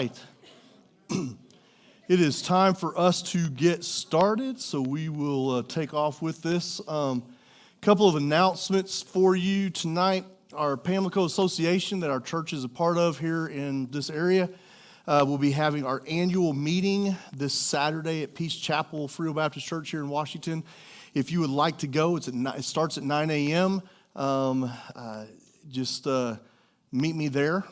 right. It is time for us to get started, so we will take off with this. Couple of announcements for you tonight. Our Pamlico Association that our church is a part of here in this area will be having our annual meeting this Saturday at Peace Chapel Free Baptist Church here in Washington. If you would like to go, it starts at 9 a.m. Just meet me there.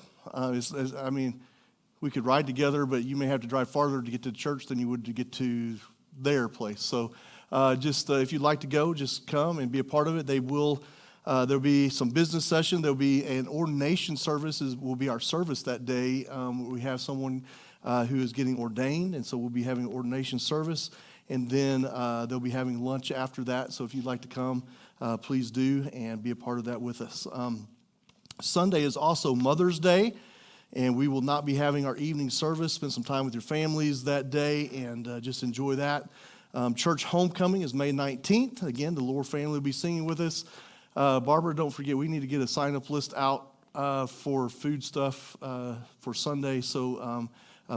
We could ride together, but you may have to drive farther to get to the church than you would to get to their place. So if you'd like to go, just come and be a part of it. There'll be some business session. There'll be an ordination service will be our service that day. We have someone who is getting ordained, and so we'll be having an ordination service. And then they'll be having lunch after that. So if you'd like to come, please do and be a part of that with us. Sunday is also Mother's Day. And we will not be having our evening service. Spend some time with your families that day and just enjoy that. Church homecoming is May 19th. Again, the Lohr family will be singing with us. Barbara, don't forget, we need to get a sign-up list out for food stuff for Sunday. So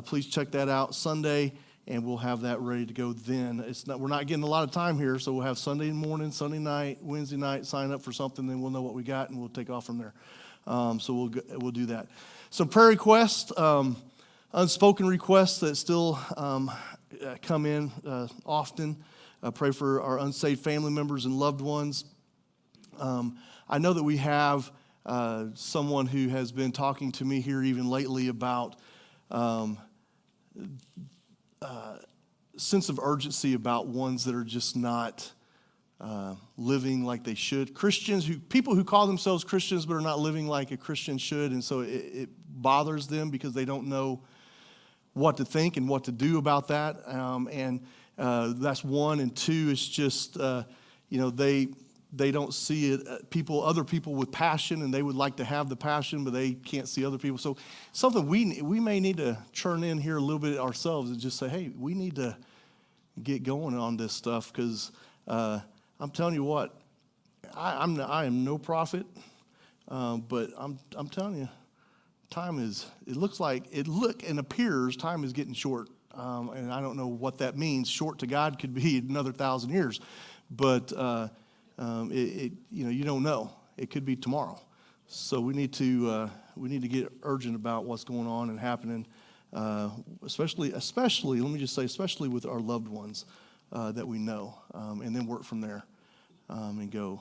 please check that out Sunday, and we'll have that ready to go then. We're not getting a lot of time here, so we'll have Sunday morning, Sunday night, Wednesday night, sign up for something, then we'll know what we got, and we'll take off from there. So we'll do that. Some prayer requests, unspoken requests that still come in often. Pray for our unsaved family members and loved ones. I know that we have someone who has been talking to me here even lately about sense of urgency about ones that are just not living like they should. People who call themselves Christians but are not living like a Christian should, and so it bothers them because they don't know what to think and what to do about that. That's one, and two, it's just they don't see it. Other people with passion, and they would like to have the passion, but they can't see other people. So something we may need to churn in here a little bit ourselves and just say, hey, we need to get going on this stuff because I'm telling you what, I am no prophet, but I'm telling you, time appears time is getting short, and I don't know what that means. Short to God could be another 1,000 years, but you don't know. It could be tomorrow. So we need to get urgent about what's going on and happening, especially let me just say, especially with our loved ones that we know, and then work from there and go.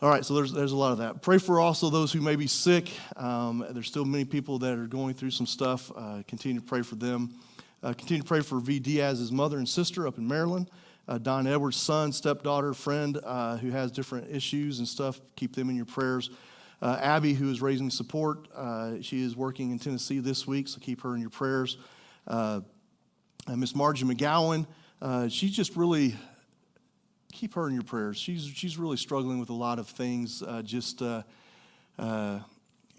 All right, so there's a lot of that. Pray for also those who may be sick. There's still many people that are going through some stuff. Continue to pray for them. Continue to pray for V. Diaz's mother and sister up in Maryland. Don Edwards' son, stepdaughter, friend who has different issues and stuff. Keep them in your prayers. Abby, who is raising support. She is working in Tennessee this week, so keep her in your prayers. Miss Margie McGowan, she's just really, keep her in your prayers. She's really struggling with a lot of things,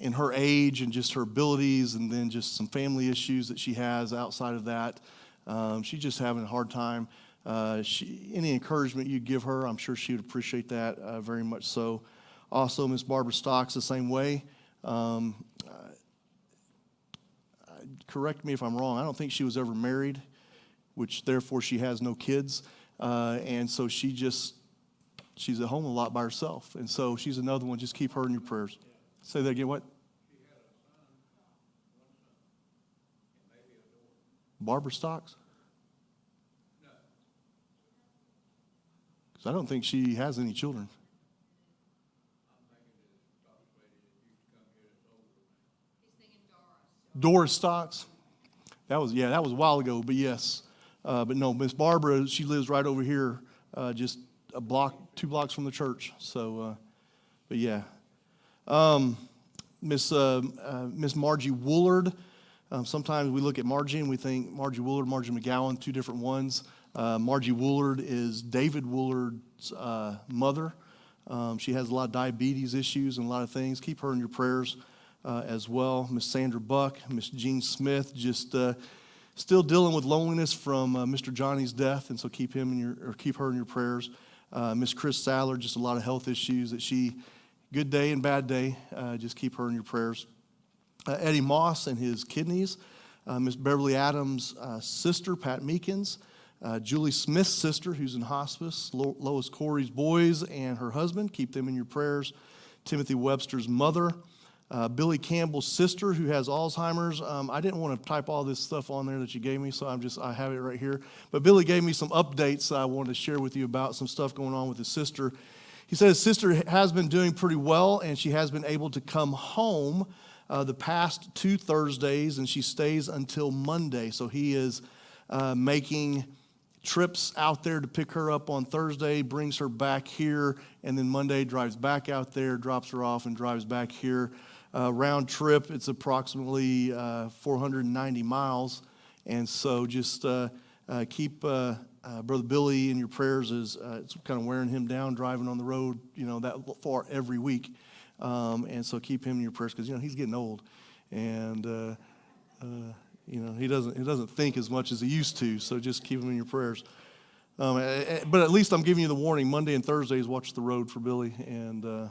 in her age and just her abilities, and then just some family issues that she has outside of that. She's just having a hard time. Any encouragement you give her, I'm sure she would appreciate that very much so. Also, Miss Barbara Stocks, the same way. Correct me if I'm wrong. I don't think she was ever married, which therefore she has no kids. And so she's at home a lot by herself. And so she's another one. Just keep her in your prayers. Say that again, what? Barbara Stocks? Because I don't think she has any children. Doris Stocks. That was a while ago, but yes. But no, Miss Barbara, she lives right over here, just 2 blocks from the church. So, but yeah. Miss Margie Woolard. Sometimes we look at Margie and we think Margie Woolard, Margie McGowan, two different ones. Margie Woolard is David Woolard's mother. She has a lot of diabetes issues and a lot of things. Keep her in your prayers as well. Miss Sandra Buck, Miss Jean Smith, just still dealing with loneliness from Mr. Johnny's death, and so keep her in your prayers. Miss Chris Saller, just a lot of health issues that good day and bad day, just keep her in your prayers. Eddie Moss and his kidneys, Miss Beverly Adams' sister, Pat Meekins, Julie Smith's sister, who's in hospice, Lois Corey's boys and her husband, keep them in your prayers, Timothy Webster's mother, Billy Campbell's sister, who has Alzheimer's. I didn't want to type all this stuff on there that you gave me, so I have it right here. But Billy gave me some updates I wanted to share with you about some stuff going on with his sister. He said his sister has been doing pretty well, and she has been able to come home the past 2 Thursdays, and she stays until Monday. So he is making trips out there to pick her up on Thursday, brings her back here, and then Monday drives back out there, drops her off, and drives back here. Round trip, it's approximately 490 miles. And so just keep Brother Billy in your prayers as it's kind of wearing him down driving on the road, that far every week. And so keep him in your prayers because, he's getting old. And, he doesn't think as much as he used to. So just keep him in your prayers. But at least I'm giving you the warning. Monday and Thursdays, watch the road for Billy and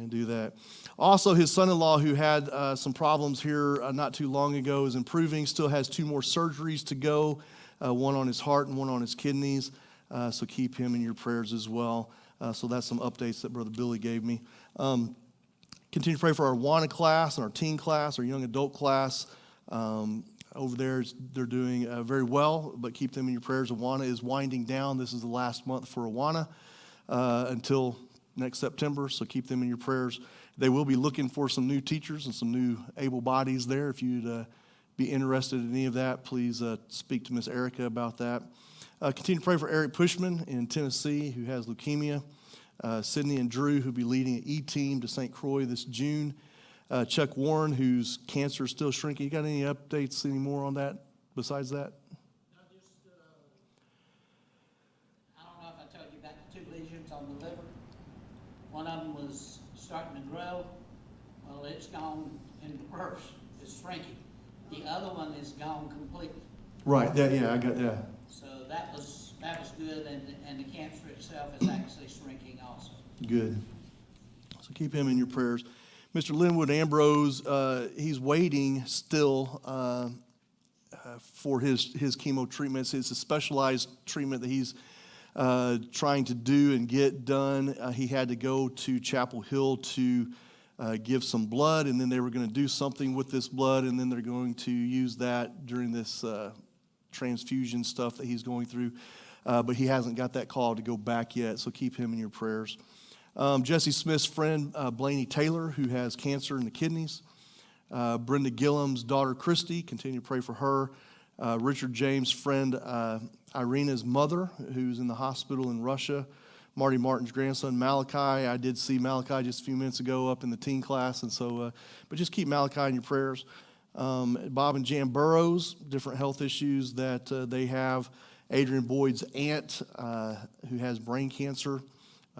do that. Also, his son-in-law, who had some problems here not too long ago, is improving. Still has 2 more surgeries to go, one on his heart and one on his kidneys. So keep him in your prayers as well. So that's some updates that Brother Billy gave me. Continue to pray for our Awana class and our teen class, our young adult class. Over there, they're doing very well, but keep them in your prayers. Awana is winding down. This is the last month for Awana until next September, so keep them in your prayers. They will be looking for some new teachers and some new able bodies there. If you'd be interested in any of that, please speak to Miss Erica about that. Continue to pray for Eric Pushman in Tennessee, who has leukemia. Sydney and Drew, who'll be leading an E-team to St. Croix this June. Chuck Warren, whose cancer is still shrinking. You got any updates anymore on that besides that? I don't know if I told you about the 2 lesions on the liver. One of them was starting to grow. Well, it's gone in reverse. It's shrinking. The other one is gone completely. Right. I got that. So that was good, and the cancer itself is actually shrinking also. Good. So keep him in your prayers. Mr. Linwood Ambrose, he's waiting still for his chemo treatments. It's a specialized treatment that he's trying to do and get done. He had to go to Chapel Hill to give some blood, and then they were going to do something with this blood, and then they're going to use that during this transfusion stuff that he's going through. But he hasn't got that call to go back yet, so keep him in your prayers. Jesse Smith's friend, Blaney Taylor, who has cancer in the kidneys. Brenda Gillum's daughter, Christy, continue to pray for her. Richard James' friend, Irina's mother, who's in the hospital in Russia. Marty Martin's grandson, Malachi. I did see Malachi just a few minutes ago up in the teen class, and so, but just keep Malachi in your prayers. Bob and Jan Burrows, different health issues that they have. Adrian Boyd's aunt, who has brain cancer.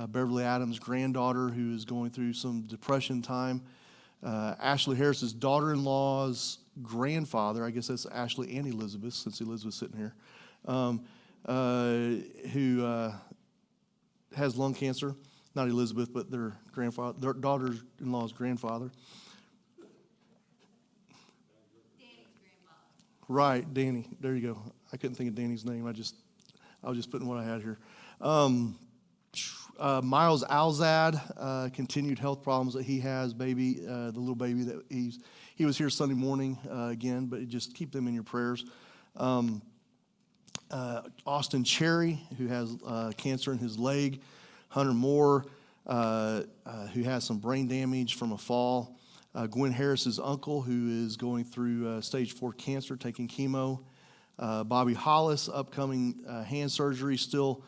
Beverly Adams' granddaughter, who is going through some depression time. Ashley Harris's daughter-in-law's grandfather, I guess that's Ashley and Elizabeth, since Elizabeth's sitting here, who has lung cancer. Not Elizabeth, but their daughter-in-law's grandfather. Danny's grandma. Right, Danny. There you go. I couldn't think of Danny's name. I was just putting what I had here. Miles Alzad, continued health problems that he has, the little baby that he was here Sunday morning again, but just keep them in your prayers. Austin Cherry, who has cancer in his leg. Hunter Moore, who has some brain damage from a fall. Gwen Harris's uncle, who is going through stage 4 cancer, taking chemo. Bobby Hollis, upcoming hand surgery, still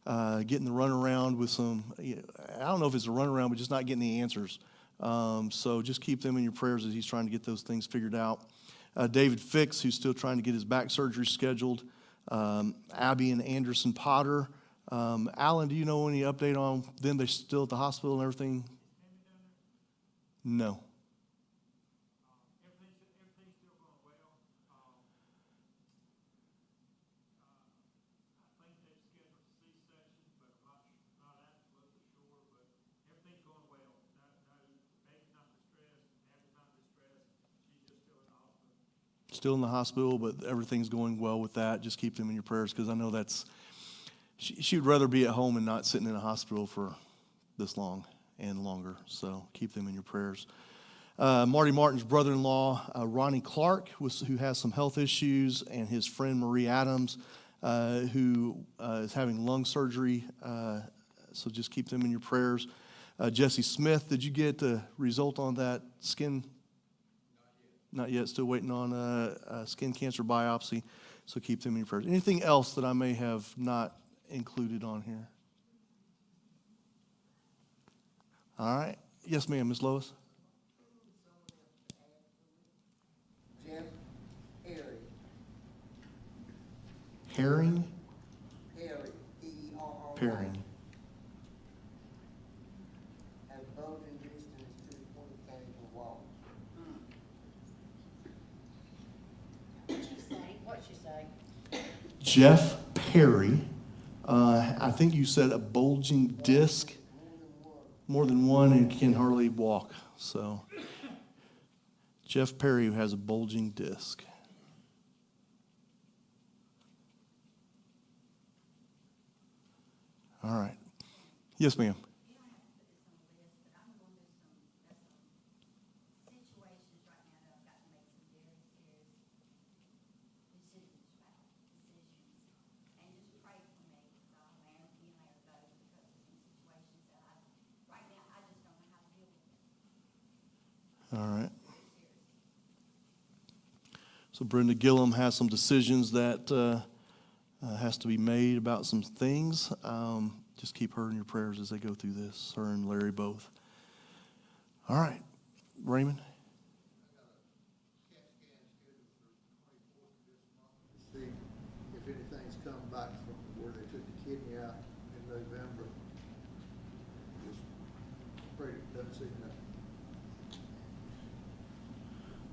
getting the runaround with some, I don't know if it's a runaround, but just not getting the answers. So just keep them in your prayers as he's trying to get those things figured out. David Fix, who's still trying to get his back surgery scheduled. Abby and Anderson Potter. Alan, do you know any update on them? They're still at the hospital and everything? No. Everything's still going well. I think they've scheduled a C-section, but I'm not absolutely sure. But everything's going well. No, the baby's not distressed. Abby's not distressed. She's still in the hospital, but everything's going well with that. Just keep them in your prayers, because I know she would rather be at home and not sitting in a hospital for this long and longer. So keep them in your prayers. Marty Martin's brother-in-law, Ronnie Clark, who has some health issues, and his friend Marie Adams, who is having lung surgery. So just keep them in your prayers. Jesse Smith, did you get the result on that skin? Not yet. Still waiting on a skin cancer biopsy. So keep them in your prayers. Anything else that I may have not included on here? All right. Yes, ma'am, Ms. Lois. Jeff Perry. Herring? Perry, P-E-R-R-Y. Pairing. Has bulging distance to the point of carrying the wall. What'd she say? Jeff Perry. I think you said a bulging disc. More than one, and can hardly walk. So, Jeff Perry, who has a bulging disc. All right. Yes, ma'am. You don't have to put this on the list, but I'm going through some situations right now that I've got to make some very serious decisions about, And just pray for me, because I'll man, you know, those, because of some situations that right now, I just don't know how to deal with it. All right. So Brenda Gillum has some decisions that has to be made about some things. Just keep her in your prayers as they go through this, her and Larry both. All right. Raymond? To see if anything's come back from where they took the kidney out in November. Just pray it doesn't see nothing.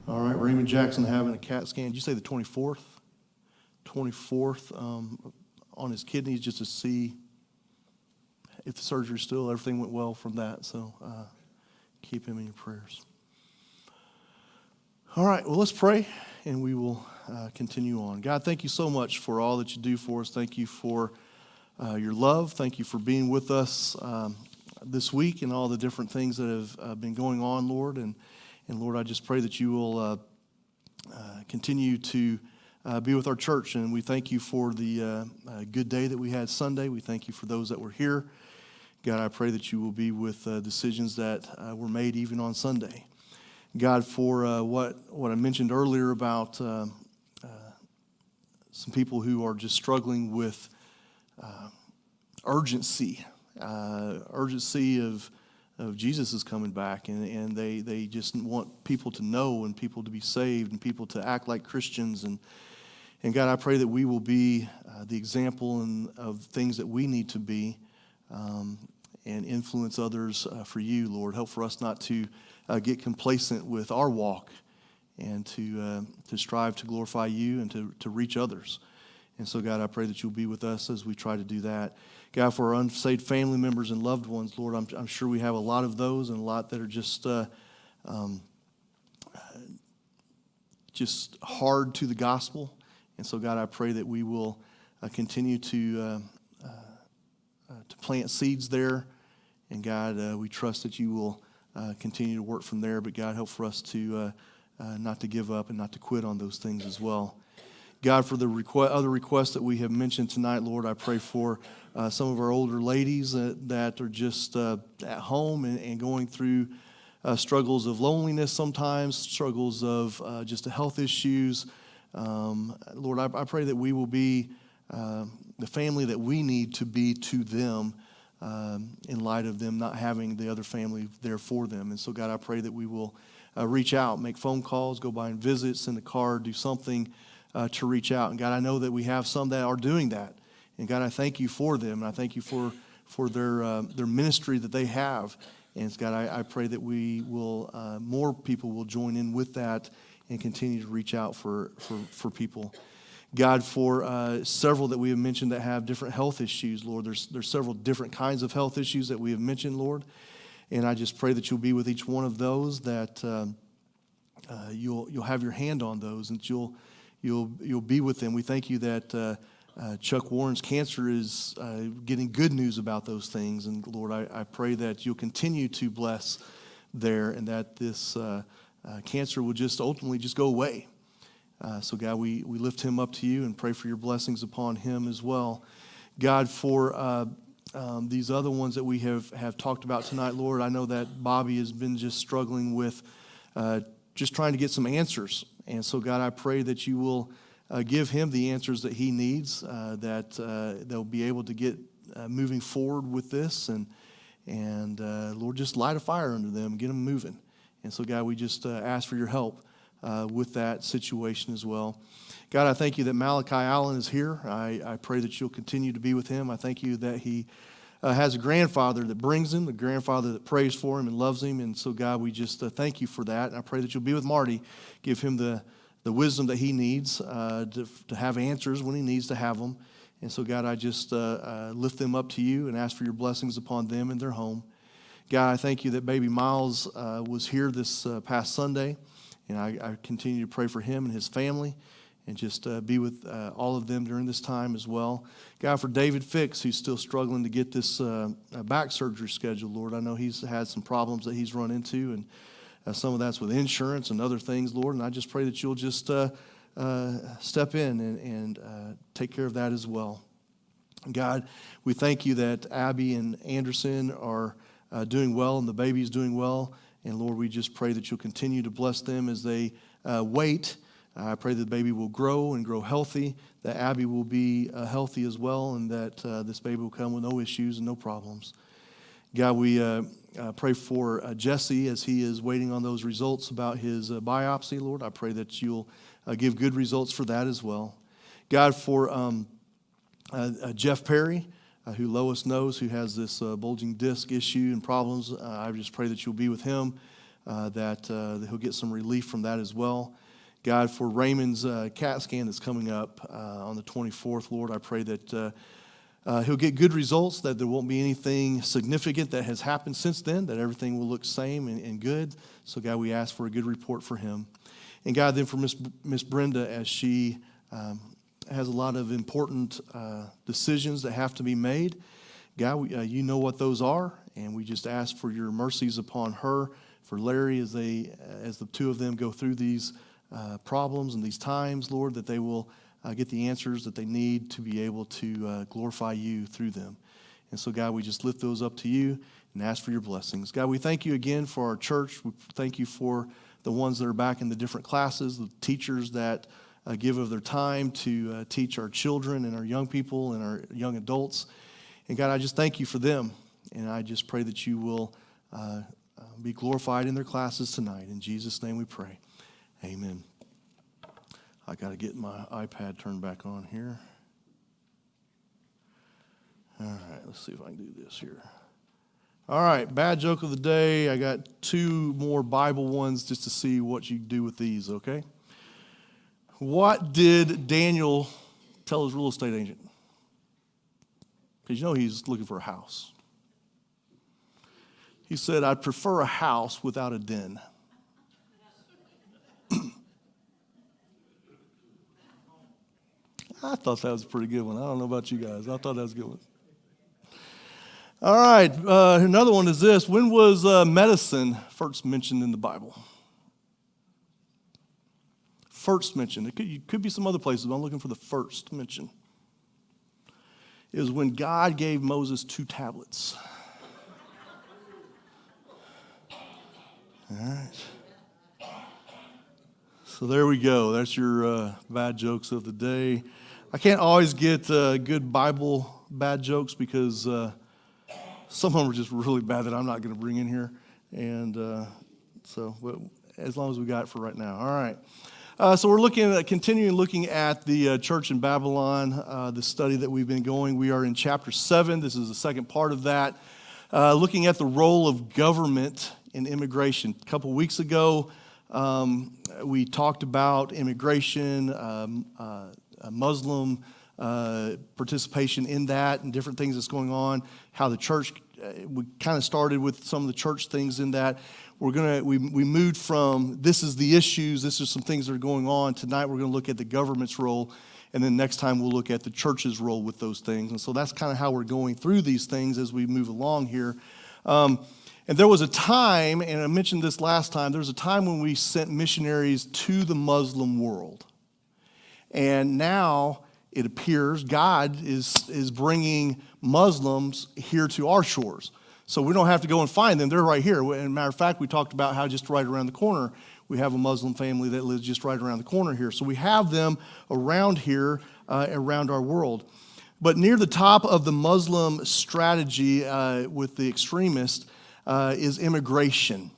All right, Raymond Jackson having a CAT scan. Did you say the 24th? 24th on his kidneys, just to see if the surgery still, everything went well from that. So keep him in your prayers. All right, well, let's pray, and we will continue on. God, thank you so much for all that you do for us. Thank you for your love. Thank you for being with us this week and all the different things that have been going on, Lord. And Lord, I just pray that you will continue to be with our church. And we thank you for the good day that we had Sunday. We thank you for those that were here. God, I pray that you will be with decisions that were made even on Sunday. God, for what I mentioned earlier about some people who are just struggling with urgency of Jesus is coming back, and they just want people to know and people to be saved and people to act like Christians. And God, I pray that we will be the example of things that we need to be and influence others for you, Lord. Help for us not to get complacent with our walk and to strive to glorify you and to reach others. And so, God, I pray that you'll be with us as we try to do that. God, for our unsaved family members and loved ones, Lord, I'm sure we have a lot of those and a lot that are just hard to the gospel. And so, God, I pray that we will continue to plant seeds there. And, God, we trust that you will continue to work from there. But, God, help for us to not to give up and not to quit on those things as well. God, for the other requests that we have mentioned tonight, Lord, I pray for some of our older ladies that are just at home and going through struggles of loneliness sometimes, struggles of just health issues. Lord, I pray that we will be the family that we need to be to them in light of them not having the other family there for them. And so, God, I pray that we will reach out, make phone calls, go by and visit, send a card, do something to reach out. And God, I know that we have some that are doing that. And God, I thank you for them. And I thank you for their ministry that they have. And God, I pray that we will, more people will join in with that and continue to reach out for people. God, for several that we have mentioned that have different health issues, Lord, there's several different kinds of health issues that we have mentioned, Lord. And I just pray that you'll be with each one of those that you'll have your hand on those, and you'll be with them. We thank you that Chuck Warren's cancer is getting good news about those things. And Lord, I pray that you'll continue to bless there, and that this cancer will just ultimately just go away. So God, we lift him up to you and pray for your blessings upon him as well. God, for these other ones that we have talked about tonight, Lord, I know that Bobby has been just struggling with just trying to get some answers. And so God, I pray that you will give him the answers that he needs, that they'll be able to get moving forward with this. And Lord, just light a fire under them, get them moving. And so God, we just ask for your help with that situation as well. God, I thank you that Malachi Allen is here. I pray that you'll continue to be with him. I thank you that he has a grandfather that brings him, a grandfather that prays for him and loves him. And so, God, we just thank you for that. And I pray that you'll be with Marty, give him the wisdom that he needs to have answers when he needs to have them. And so, God, I just lift them up to you and ask for your blessings upon them and their home. God, I thank you that baby Miles was here this past Sunday. And I continue to pray for him and his family, and just be with all of them during this time as well. God, for David Fix, who's still struggling to get this back surgery scheduled, Lord, I know he's had some problems that he's run into, and some of that's with insurance and other things, Lord, and I just pray that you'll just step in and take care of that as well. God, we thank you that Abby and Anderson are doing well, and the baby's doing well, and Lord, we just pray that you'll continue to bless them as they wait. I pray that the baby will grow and grow healthy, that Abby will be healthy as well, and that this baby will come with no issues and no problems. God, we pray for Jesse as he is waiting on those results about his biopsy, Lord. I pray that you'll give good results for that as well. God, for Jeff Perry, who Lois knows, who has this bulging disc issue and problems, I just pray that you'll be with him, that he'll get some relief from that as well. God, for Raymond's CAT scan that's coming up on the 24th, Lord, I pray that he'll get good results, that there won't be anything significant that has happened since then, that everything will look same and good. So, God, we ask for a good report for him. And, God, then for Miss Brenda, as she has a lot of important decisions that have to be made. God, you know what those are, and we just ask for your mercies upon her, for Larry, as the two of them go through these problems and these times, Lord, that they will get the answers that they need to be able to glorify you through them. And so, God, we just lift those up to you and ask for your blessings. God, we thank you again for our church. We thank you for the ones that are back in the different classes, the teachers that give of their time to teach our children and our young people and our young adults. And God, I just thank you for them. And I just pray that you will be glorified in their classes tonight. In Jesus' name we pray. Amen. I got to get my iPad turned back on here. All right, let's see if I can do this here. All right, bad joke of the day. I got two more Bible ones just to see what you do with these, okay? What did Daniel tell his real estate agent? Because you know he's looking for a house. He said, "I'd prefer a house without a den." I thought that was a pretty good one. I don't know about you guys. I thought that was a good one. All right, another one is this. When was medicine first mentioned in the Bible? First mentioned. It could be some other places, but I'm looking for the first mention. It was when God gave Moses 2 tablets. All right. So there we go. That's your bad jokes of the day. I can't always get good Bible bad jokes because some of them are just really bad that I'm not going to bring in here. And so as long as we got it for right now. All right. So we're continuing looking at the church in Babylon, the study that we've been going. We are in chapter 7. This is the second part of that. Looking at the role of government in immigration. A couple weeks ago, we talked about immigration, Muslim participation in that and different things that's going on, how the church, we kind of started with some of the church things in that. we moved from this is the issues, this is some things that are going on. Tonight we're going to look at the government's role, and then next time we'll look at the church's role with those things. And so that's kind of how we're going through these things as we move along here. And there was a time, and I mentioned this last time, there was a time when we sent missionaries to the Muslim world. And now it appears God is bringing Muslims here to our shores. So we don't have to go and find them. They're right here. As a matter of fact, we talked about how just right around the corner, we have a Muslim family that lives just right around the corner here. So we have them around here, around our world. But near the top of the Muslim strategy with the extremists is immigration.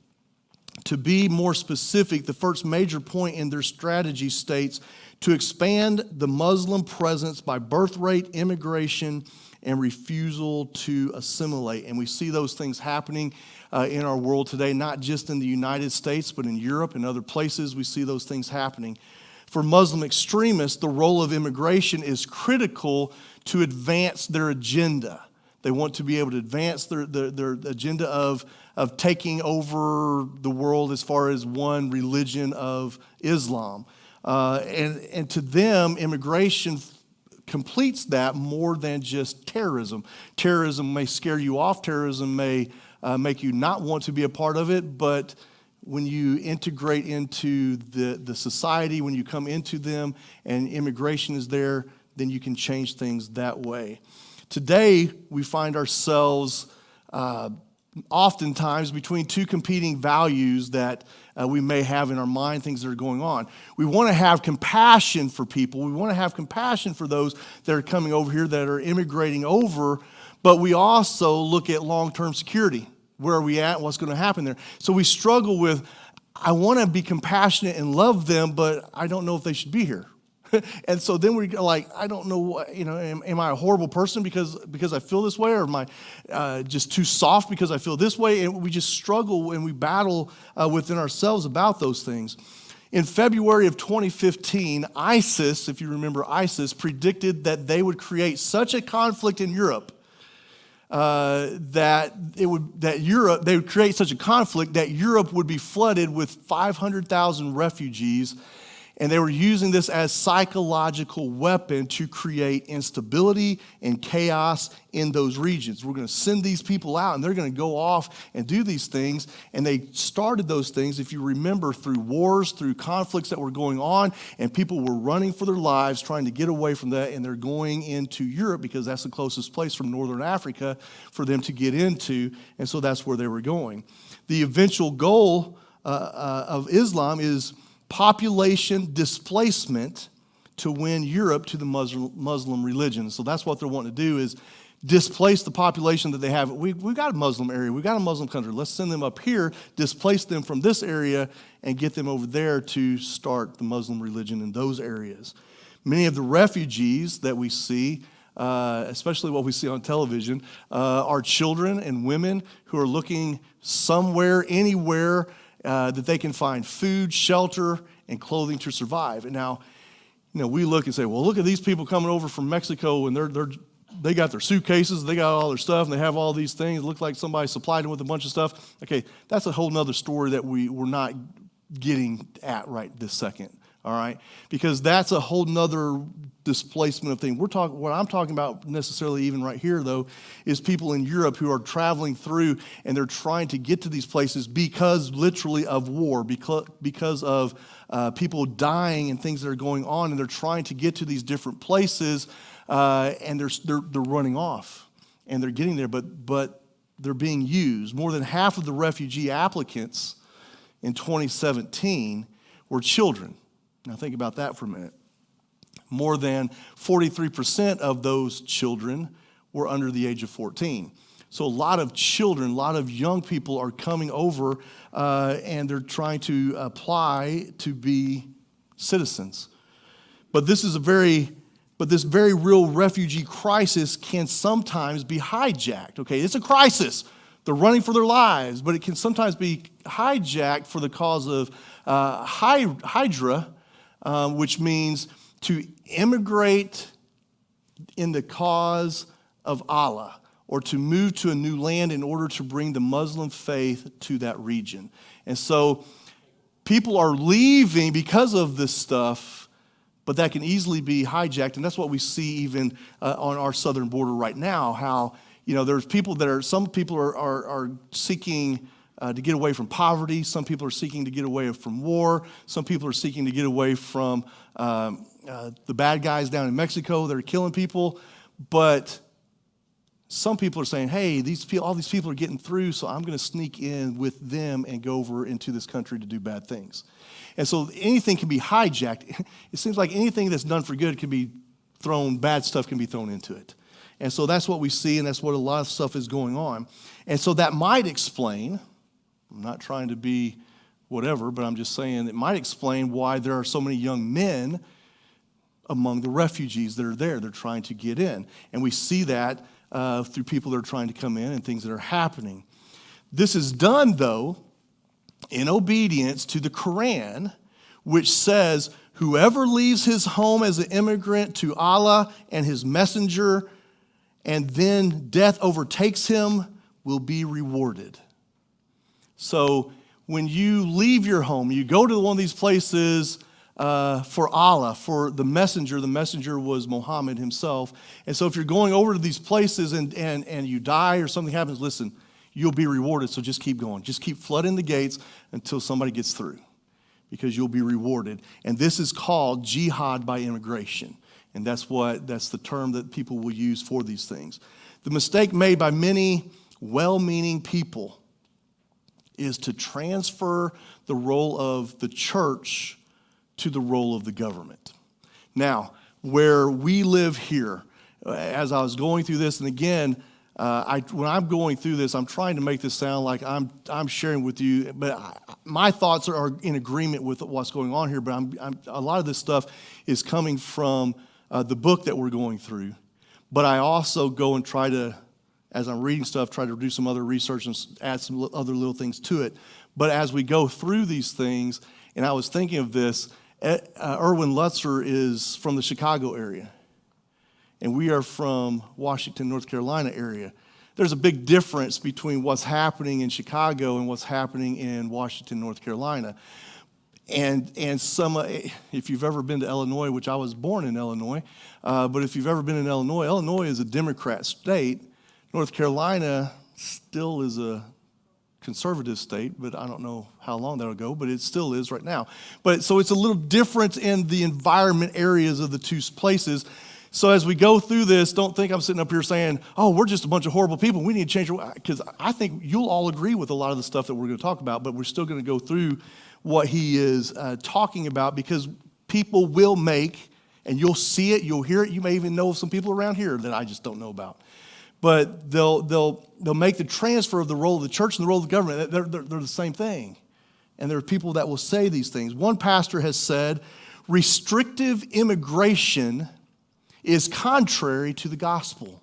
To be more specific, the first major point in their strategy states to expand the Muslim presence by birth rate, immigration, and refusal to assimilate. And we see those things happening in our world today, not just in the United States, but in Europe and other places. We see those things happening. For Muslim extremists, the role of immigration is critical to advance their agenda. They want to be able to advance their agenda of taking over the world as far as one religion of Islam. And to them, immigration completes that more than just terrorism. Terrorism may scare you off. Terrorism may make you not want to be a part of it. But when you integrate into the society, when you come into them and immigration is there, then you can change things that way. Today, we find ourselves oftentimes between two competing values that we may have in our mind, things that are going on. We want to have compassion for people. We want to have compassion for those that are coming over here, that are immigrating over, but we also look at long-term security. Where are we at? What's going to happen there? So we struggle with, I want to be compassionate and love them, but I don't know if they should be here. And so then we're like, I don't know, am I a horrible person because I feel this way, or am I just too soft because I feel this way? And we just struggle and we battle within ourselves about those things. In February of 2015, ISIS, if you remember ISIS, predicted that they would create such a conflict in Europe they would create such a conflict that Europe would be flooded with 500,000 refugees. And they were using this as psychological weapon to create instability and chaos in those regions. We're going to send these people out, and they're going to go off and do these things. And they started those things, if you remember, through wars, through conflicts that were going on, and people were running for their lives, trying to get away from that, and they're going into Europe because that's the closest place from northern Africa for them to get into, and so that's where they were going. The eventual goal of Islam is population displacement to win Europe to the Muslim religion. So that's what they're wanting to do, is displace the population that they have. We've got a Muslim area. We've got a Muslim country. Let's send them up here, displace them from this area, and get them over there to start the Muslim religion in those areas. Many of the refugees that we see, especially what we see on television, are children and women who are looking somewhere, anywhere, that they can find food, shelter, and clothing to survive. And now, we look and say, well, look at these people coming over from Mexico, and they got their suitcases, they got all their stuff, and they have all these things. It looked like somebody supplied them with a bunch of stuff. Okay, that's a whole nother story that we're not getting at right this second. All right, because that's a whole nother displacement of things. What I'm talking about necessarily even right here, though, is people in Europe who are traveling through and they're trying to get to these places because literally of war, because of people dying and things that are going on, and they're trying to get to these different places, and they're running off, and they're getting there, but they're being used. More than half of the refugee applicants in 2017 were children. Now think about that for a minute. More than 43% of those children were under the age of 14. So a lot of children, a lot of young people are coming over and they're trying to apply to be citizens. But this very real refugee crisis can sometimes be hijacked. Okay, it's a crisis. They're running for their lives, but it can sometimes be hijacked for the cause of Hydra, which means to immigrate in the cause of Allah, or to move to a new land in order to bring the Muslim faith to that region. And so people are leaving because of this stuff, but that can easily be hijacked. And that's what we see even on our southern border right now, how, there's people some people are seeking to get away from poverty. Some people are seeking to get away from war. Some people are seeking to get away from the bad guys down in Mexico that are killing people. But some people are saying, hey, all these people are getting through, so I'm going to sneak in with them and go over into this country to do bad things. And so anything can be hijacked. It seems like anything that's done for good can be bad stuff can be thrown into it. And so that's what we see, and that's what a lot of stuff is going on. And so that might explain, I'm not trying to be whatever, but I'm just saying it might explain why there are so many young men among the refugees that are there. They're trying to get in. And we see that through people that are trying to come in and things that are happening. This is done, though, in obedience to the Quran, which says, whoever leaves his home as an immigrant to Allah and his messenger, and then death overtakes him, will be rewarded. So when you leave your home, you go to one of these places for Allah, for the messenger was Muhammad himself. And so if you're going over to these places and you die or something happens, listen, you'll be rewarded, so just keep going. Just keep flooding the gates until somebody gets through, because you'll be rewarded. And this is called jihad by immigration. And that's the term that people will use for these things. The mistake made by many well-meaning people is to transfer the role of the church to the role of the government. Now, where we live here, as I was going through this, and again, when I'm going through this, I'm trying to make this sound like I'm sharing with you, but my thoughts are in agreement with what's going on here. But a lot of this stuff is coming from the book that we're going through. But I also go and try to, as I'm reading stuff, try to do some other research and add some other little things to it. But as we go through these things, and I was thinking of this, Erwin Lutzer is from the Chicago area, and we are from Washington, North Carolina area. There's a big difference between what's happening in Chicago and what's happening in Washington, North Carolina. And some, if you've ever been to Illinois, which I was born in Illinois, but if you've ever been in Illinois is a Democrat state. North Carolina still is a conservative state, but I don't know how long that'll go, but it still is right now. But so it's a little different in the environment areas of the two places. So as we go through this, don't think I'm sitting up here saying, oh, we're just a bunch of horrible people, we need to change, because I think you'll all agree with a lot of the stuff that we're going to talk about, but we're still going to go through what he is talking about, because people will make, and you'll see it, you'll hear it, you may even know some people around here that I just don't know about. But they'll make the transfer of the role of the church and the role of the government. They're the same thing. And there are people that will say these things. One pastor has said, restrictive immigration is contrary to the gospel.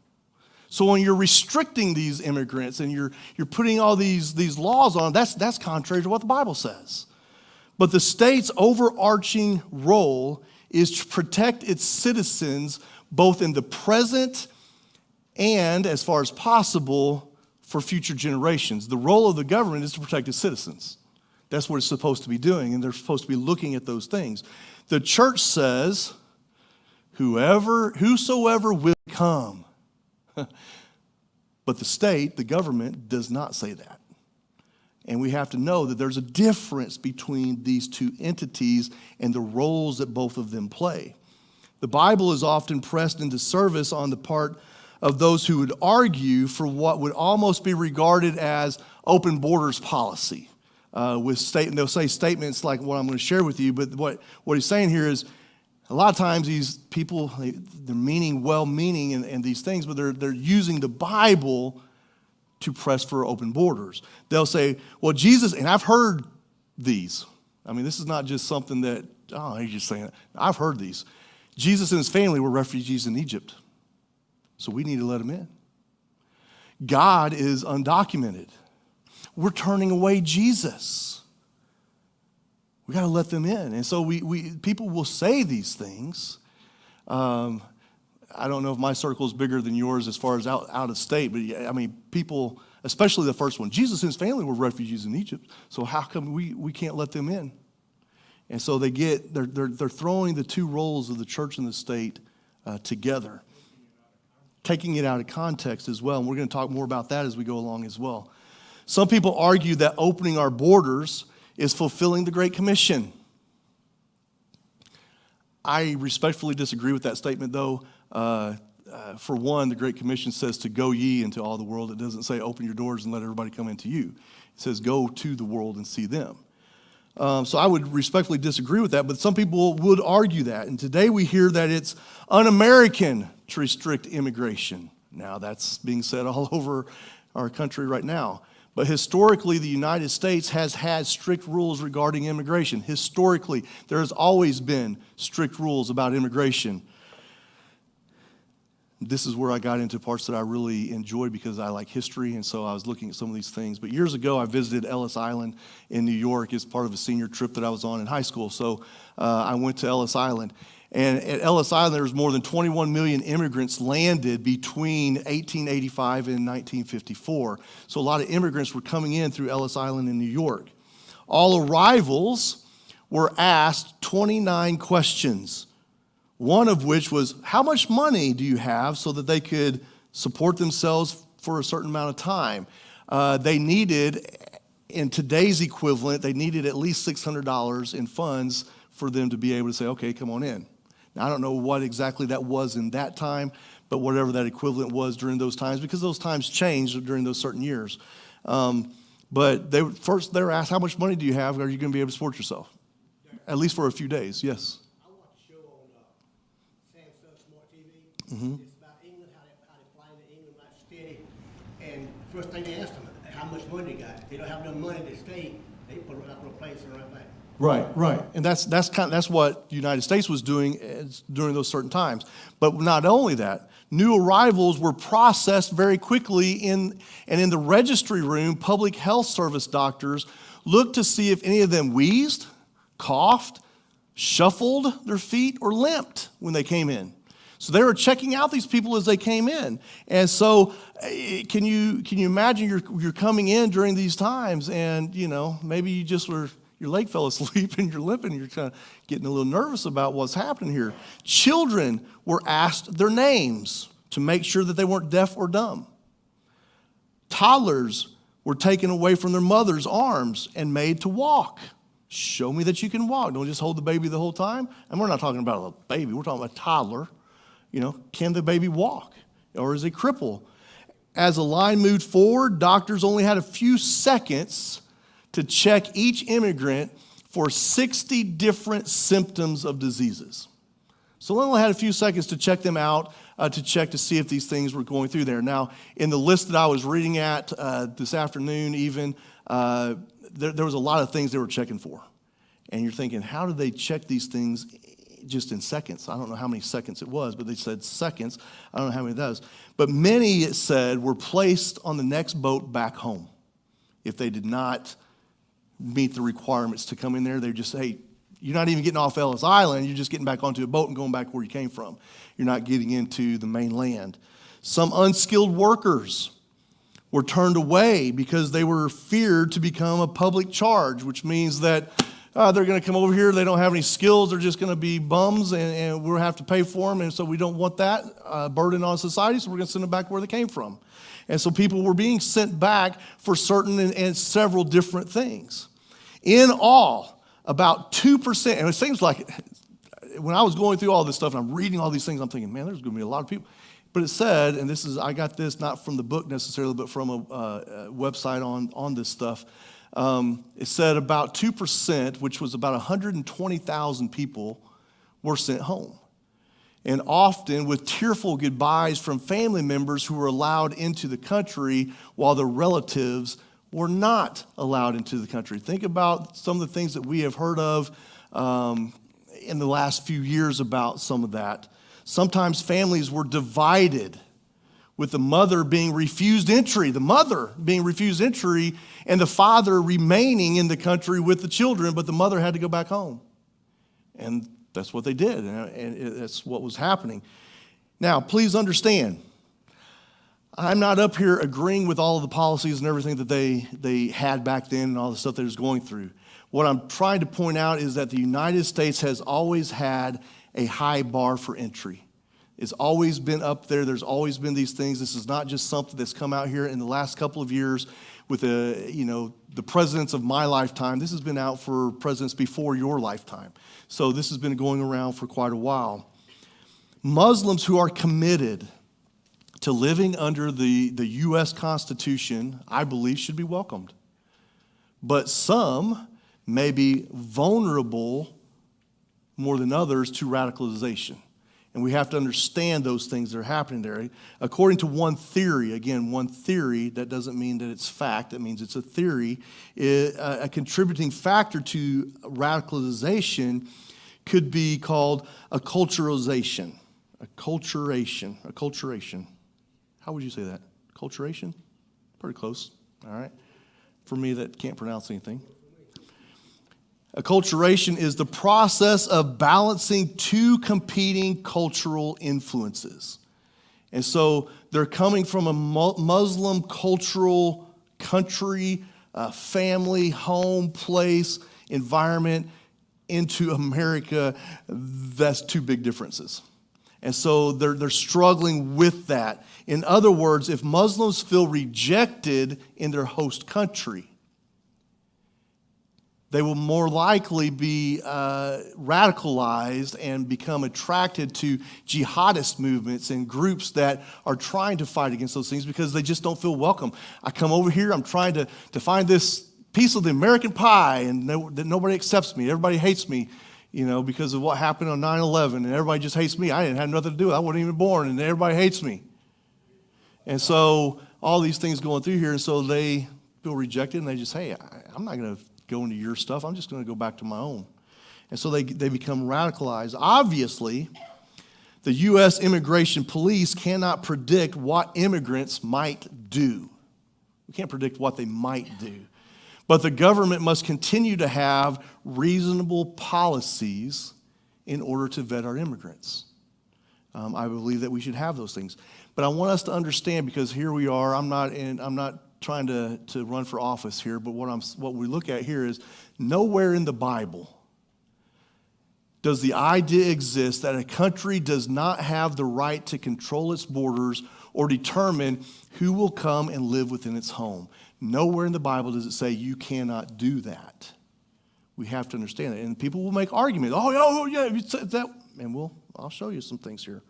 So when you're restricting these immigrants and you're putting all these laws on, that's contrary to what the Bible says. But the state's overarching role is to protect its citizens both in the present and, as far as possible, for future generations. The role of the government is to protect its citizens. That's what it's supposed to be doing, and they're supposed to be looking at those things. The church says, whosoever will come. But the state, the government, does not say that. And we have to know that there's a difference between these two entities and the roles that both of them play. The Bible is often pressed into service on the part of those who would argue for what would almost be regarded as open borders policy. They'll say statements like what I'm going to share with you, but what he's saying here is a lot of times these people, they're well-meaning and these things, but they're using the Bible to press for open borders. They'll say, well, Jesus, and I've heard these. I mean, this is not just something that, oh, he's just saying it. I've heard these. Jesus and his family were refugees in Egypt, so we need to let them in. God is undocumented. We're turning away Jesus. We got to let them in. And so people will say these things. I don't know if my circle is bigger than yours as far as out of state, but yeah, I mean, people, especially the first one, Jesus and his family were refugees in Egypt, so how come we can't let them in? And so they're throwing the two roles of the church and the state together, taking it out of context as well. And we're going to talk more about that as we go along as well. Some people argue that opening our borders is fulfilling the Great Commission. I respectfully disagree with that statement, though. For one, the Great Commission says to go ye into all the world. It doesn't say open your doors and let everybody come into you. It says go to the world and see them. So I would respectfully disagree with that, but some people would argue that. And today we hear that it's un-American to restrict immigration. Now, that's being said all over our country right now. But historically, the United States has had strict rules regarding immigration. Historically, there has always been strict rules about immigration. This is where I got into parts that I really enjoy because I like history, and so I was looking at some of these things. But years ago, I visited Ellis Island in New York as part of a senior trip that I was on in high school. So I went to Ellis Island. And at Ellis Island, there was more than 21 million immigrants landed between 1885 and 1954. So a lot of immigrants were coming in through Ellis Island in New York. All arrivals were asked 29 questions, one of which was, how much money do you have, so that they could support themselves for a certain amount of time. They needed, in today's equivalent, they needed at least $600 in funds for them to be able to say, okay, come on in. Now, I don't know what exactly that was in that time, but whatever that equivalent was during those times, because those times changed during those certain years. But they were asked, how much money do you have? Are you going to be able to support yourself? At least for a few days, yes. I watched a show on Samsung Smart TV. Mm-hmm. It's about England, how they fly into England like steady. And first thing they asked them, how much money they got. If they don't have enough money to stay, they put it up on a place and right back. Right, and that's what the United States was doing during those certain times. But not only that, new arrivals were processed very quickly in the registry room. Public health service doctors looked to see if any of them wheezed, coughed, shuffled their feet, or limped when they came in. So they were checking out these people as they came in. And so can you imagine you're coming in during these times, and maybe you just were, your leg fell asleep and you're limping, you're kind of getting a little nervous about what's happening here. Children were asked their names to make sure that they weren't deaf or dumb. Toddlers were taken away from their mother's arms and made to walk. Show me that you can walk. Don't just hold the baby the whole time. And we're not talking about a baby, we're talking about a toddler. Can the baby walk? Or is it crippled? As the line moved forward, doctors only had a few seconds to check each immigrant for 60 different symptoms of diseases. So they only had a few seconds to check them out, to check to see if these things were going through there. Now, in the list that I was reading at this afternoon even, there was a lot of things they were checking for. And you're thinking, how do they check these things just in seconds? I don't know how many seconds it was, but they said seconds. I don't know how many that was. But many, it said, were placed on the next boat back home. If they did not meet the requirements to come in there, they just say, hey, you're not even getting off Ellis Island, you're just getting back onto a boat and going back where you came from. You're not getting into the mainland. Some unskilled workers were turned away because they were feared to become a public charge, which means that they're going to come over here, they don't have any skills, they're just going to be bums, and we'll have to pay for them, and so we don't want that burden on society, so we're going to send them back where they came from. And so people were being sent back for certain and several different things. In all, about 2%, and it seems like when I was going through all this stuff and I'm reading all these things, I'm thinking, man, there's going to be a lot of people. But it said, and I got this not from the book necessarily, but from a website on this stuff. It said about 2%, which was about 120,000 people, were sent home. And often with tearful goodbyes from family members who were allowed into the country while their relatives were not allowed into the country. Think about some of the things that we have heard of in the last few years about some of that. Sometimes families were divided, with the mother being refused entry, and the father remaining in the country with the children, but the mother had to go back home. And that's what they did, and that's what was happening. Now, please understand, I'm not up here agreeing with all of the policies and everything that they had back then and all the stuff that was going through. What I'm trying to point out is that the United States has always had a high bar for entry. It's always been up there. There's always been these things. This is not just something that's come out here in the last couple of years with the presidents of my lifetime. This has been out for presidents before your lifetime. So this has been going around for quite a while. Muslims who are committed to living under the U.S. Constitution, I believe, should be welcomed. But some may be vulnerable more than others to radicalization. And we have to understand those things that are happening there. According to one theory, again, one theory, that doesn't mean that it's fact, it means it's a theory. A contributing factor to radicalization could be called acculturation. Acculturation. How would you say that? Acculturation? Pretty close, all right? For me that can't pronounce anything. Acculturation is the process of balancing two competing cultural influences. And so they're coming from a Muslim cultural country, family, home, place, environment into America. That's two big differences. And so they're struggling with that. In other words, if Muslims feel rejected in their host country, they will more likely be radicalized and become attracted to jihadist movements and groups that are trying to fight against those things because they just don't feel welcome. I come over here, I'm trying to find this piece of the American pie, and nobody accepts me. Everybody hates me, because of what happened on 9/11, and everybody just hates me. I didn't have nothing to do with it. I wasn't even born, and everybody hates me. And so all these things going through here, and so they feel rejected, and they just, hey, I'm not going to go into your stuff. I'm just going to go back to my own. And so they become radicalized. Obviously, the U.S. immigration police cannot predict what immigrants might do. We can't predict what they might do. But the government must continue to have reasonable policies in order to vet our immigrants. I believe that we should have those things. But I want us to understand, because here we are, I'm not trying to run for office here, but what we look at here is nowhere in the Bible does the idea exist that a country does not have the right to control its borders or determine who will come and live within its home. Nowhere in the Bible does it say you cannot do that. We have to understand it. And people will make arguments. Oh yeah, you said that. And I'll show you some things here.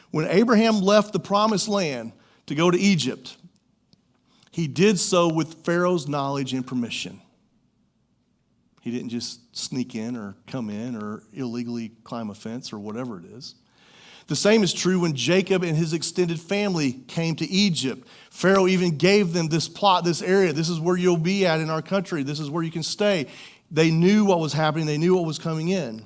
When Abraham left the promised land to go to Egypt, he did so with Pharaoh's knowledge and permission. He didn't just sneak in or come in or illegally climb a fence or whatever it is. The same is true when Jacob and his extended family came to Egypt. Pharaoh even gave them this plot, this area. This is where you'll be at in our country. This is where you can stay. They knew what was happening. They knew what was coming in.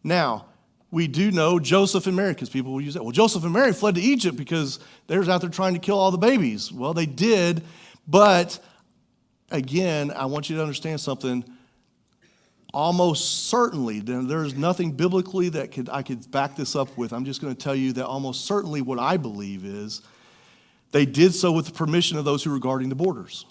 Now, we do know Joseph and Mary, because people will use that. Well, Joseph and Mary fled to Egypt because they were out there trying to kill all the babies. Well, they did, but again, I want you to understand something. Almost certainly, there's nothing biblically that I could back this up with. I'm just going to tell you that almost certainly what I believe is they did so with the permission of those who were guarding the borders.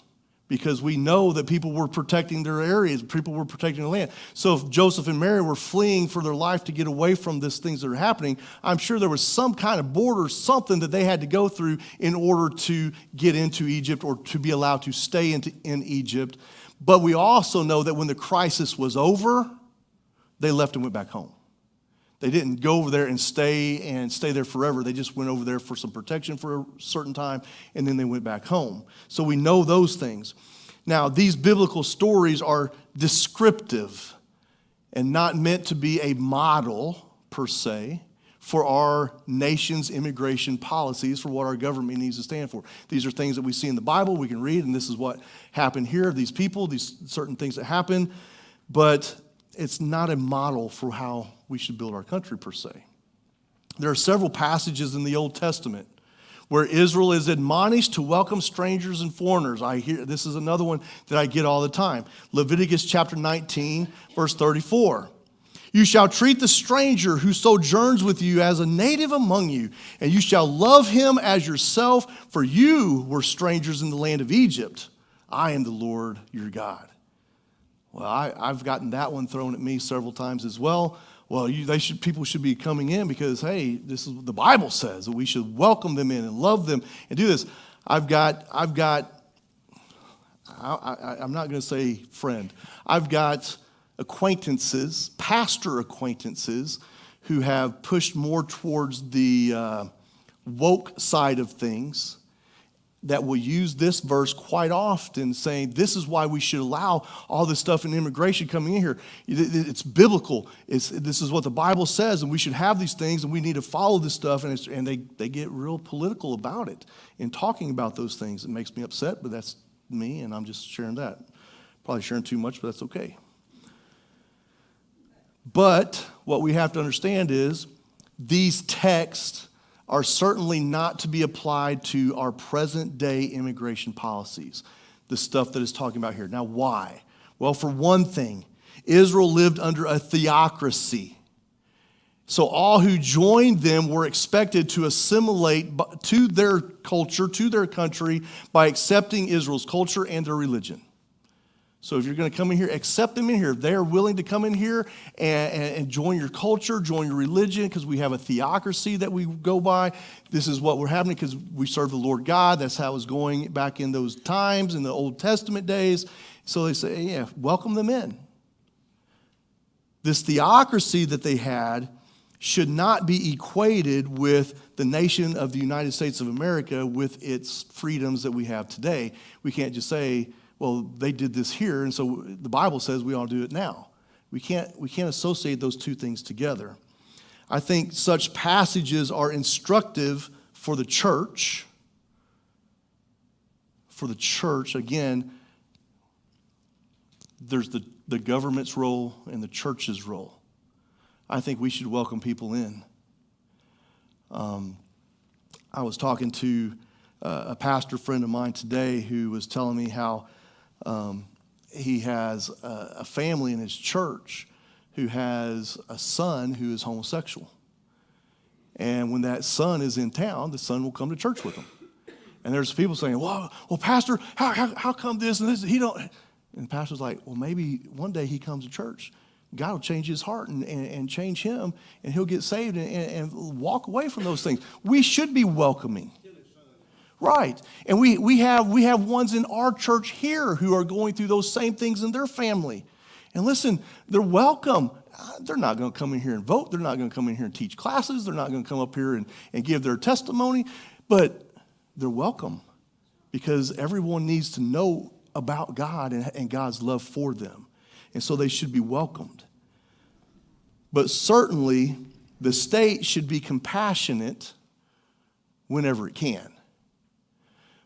Because we know that people were protecting their areas, people were protecting their land. So if Joseph and Mary were fleeing for their life to get away from these things that are happening, I'm sure there was some kind of border, something that they had to go through in order to get into Egypt or to be allowed to stay in Egypt. But we also know that when the crisis was over, they left and went back home. They didn't go over there and stay there forever. They just went over there for some protection for a certain time, and then they went back home. So we know those things. Now, these biblical stories are descriptive and not meant to be a model, per se, for our nation's immigration policies, for what our government needs to stand for. These are things that we see in the Bible, we can read, and this is what happened here, these people, these certain things that happen, but it's not a model for how we should build our country, per se. There are several passages in the Old Testament where Israel is admonished to welcome strangers and foreigners. This is another one that I get all the time. Leviticus chapter 19, verse 34. You shall treat the stranger who sojourns with you as a native among you, and you shall love him as yourself, for you were strangers in the land of Egypt. I am the Lord your God. Well, I've gotten that one thrown at me several times as well. Well, people should be coming in because, hey, this is what the Bible says, that we should welcome them in and love them and do this. I'm not going to say friend. I've got acquaintances, pastor acquaintances, who have pushed more towards the woke side of things that will use this verse quite often, saying this is why we should allow all this stuff in immigration coming in here. It's biblical. This is what the Bible says, and we should have these things, and we need to follow this stuff. And they get real political about it in talking about those things. It makes me upset, but that's me, and I'm just sharing that. Probably sharing too much, but that's okay. But what we have to understand is these texts are certainly not to be applied to our present day immigration policies, the stuff that is talking about here. Now, why? Well, for one thing, Israel lived under a theocracy. So all who joined them were expected to assimilate to their culture, to their country, by accepting Israel's culture and their religion. So if you're going to come in here, accept them in here. If they're willing to come in here and join your culture, join your religion, because we have a theocracy that we go by. This is what we're having because we serve the Lord God. That's how it was going back in those times, in the Old Testament days. So they say, yeah, welcome them in. This theocracy that they had should not be equated with the nation of the United States of America with its freedoms that we have today. We can't just say, well, they did this here, and so the Bible says we ought to do it now. We can't associate those two things together. I think such passages are instructive for the church. For the church, again, there's the government's role and the church's role. I think we should welcome people in. I was talking to a pastor friend of mine today who was telling me how he has a family in his church who has a son who is homosexual. And when that son is in town, the son will come to church with him. And there's people saying, well, Pastor, how come this and this? He don't. And the pastor's like, well, maybe one day he comes to church. God will change his heart and change him, and he'll get saved and walk away from those things. We should be welcoming. Right. And we have ones in our church here who are going through those same things in their family. And listen, they're welcome. They're not going to come in here and vote. They're not going to come in here and teach classes. They're not going to come up here and give their testimony. But they're welcome because everyone needs to know about God and God's love for them. And so they should be welcomed. But certainly, the state should be compassionate whenever it can.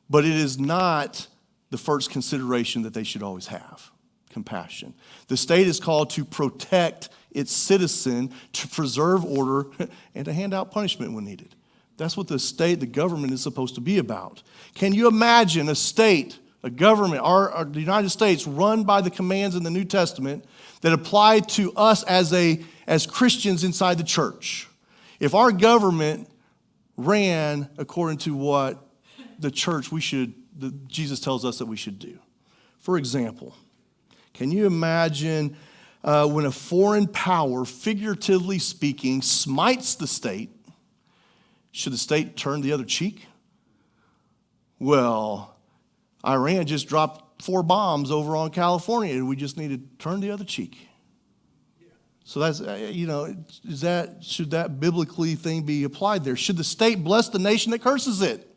But it is not the first consideration that they should always have, compassion. The state is called to protect its citizen, to preserve order, and to hand out punishment when needed. That's what the state, the government is supposed to be about. Can you imagine a state, a government, the United States run by the commands in the New Testament that apply to us as Christians inside the church? If our government ran according to what the church Jesus tells us that we should do. For example, can you imagine when a foreign power, figuratively speaking, smites the state, should the state turn the other cheek? Well, Iran just dropped 4 bombs over on California, and we just need to turn the other cheek. So that's, should that biblically thing be applied there? Should the state bless the nation that curses it?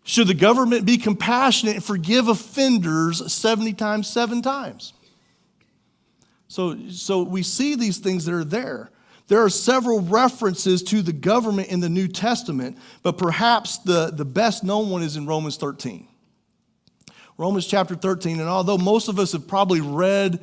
Should the government be compassionate and forgive offenders 70 times, 7 times? So we see these things that are there. There are several references to the government in the New Testament, but perhaps the best known one is in Romans 13. Romans chapter 13, and although most of us have probably read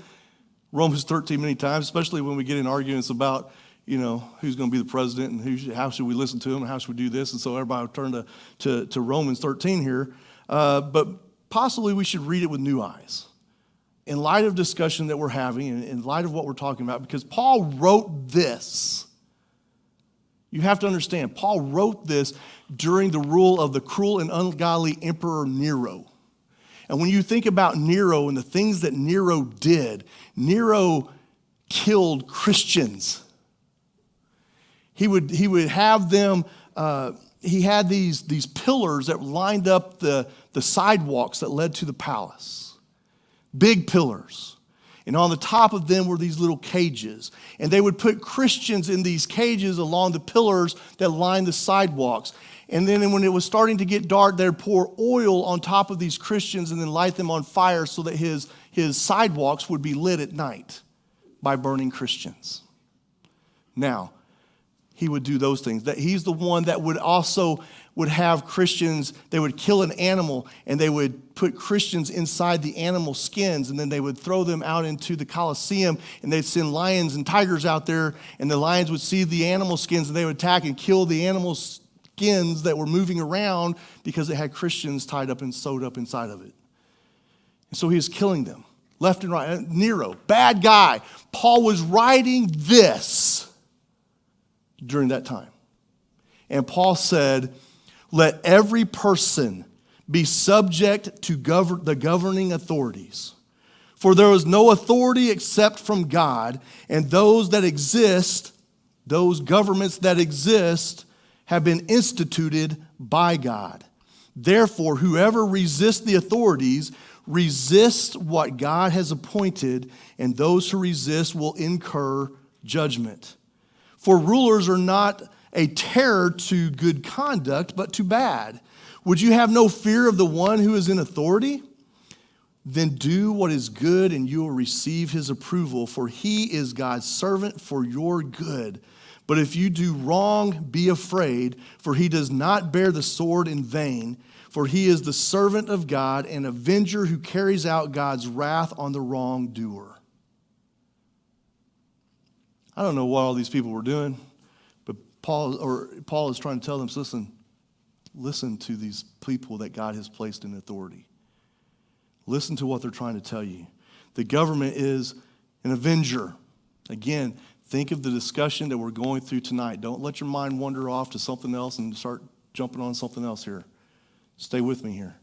Romans 13 many times, especially when we get in arguments about, who's going to be the president and how should we listen to him and how should we do this, and so everybody will turn to Romans 13 here. But possibly we should read it with new eyes. in light of discussion that we're having, and in light of what we're talking about, because Paul wrote this. You have to understand, Paul wrote this during the rule of the cruel and ungodly Emperor Nero. And when you think about Nero and the things that Nero did, Nero killed Christians. He would have them, he had these pillars that lined up the sidewalks that led to the palace. Big pillars. And on the top of them were these little cages. And they would put Christians in these cages along the pillars that lined the sidewalks. And then when it was starting to get dark, they'd pour oil on top of these Christians and then light them on fire so that his sidewalks would be lit at night by burning Christians. Now, he would do those things. That he's the one that would have Christians, they would kill an animal and they would put Christians inside the animal skins, and then they would throw them out into the Colosseum, and they'd send lions and tigers out there, and the lions would see the animal skins and they would attack and kill the animal skins that were moving around because it had Christians tied up and sewed up inside of it. And so he was killing them left and right. Nero, bad guy. Paul was writing this during that time. And Paul said, let every person be subject to the governing authorities. For there is no authority except from God, and those that exist, those governments that exist, have been instituted by God. Therefore, whoever resists the authorities resists what God has appointed, and those who resist will incur judgment. For rulers are not a terror to good conduct, but to bad. Would you have no fear of the one who is in authority? Then do what is good, and you will receive his approval, for he is God's servant for your good. But if you do wrong, be afraid, for he does not bear the sword in vain, for he is the servant of God, an avenger who carries out God's wrath on the wrongdoer. I don't know what all these people were doing, but Paul is trying to tell them, listen to these people that God has placed in authority. Listen to what they're trying to tell you. The government is an avenger. Again, think of the discussion that we're going through tonight. Don't let your mind wander off to something else and start jumping on something else here. Stay with me here.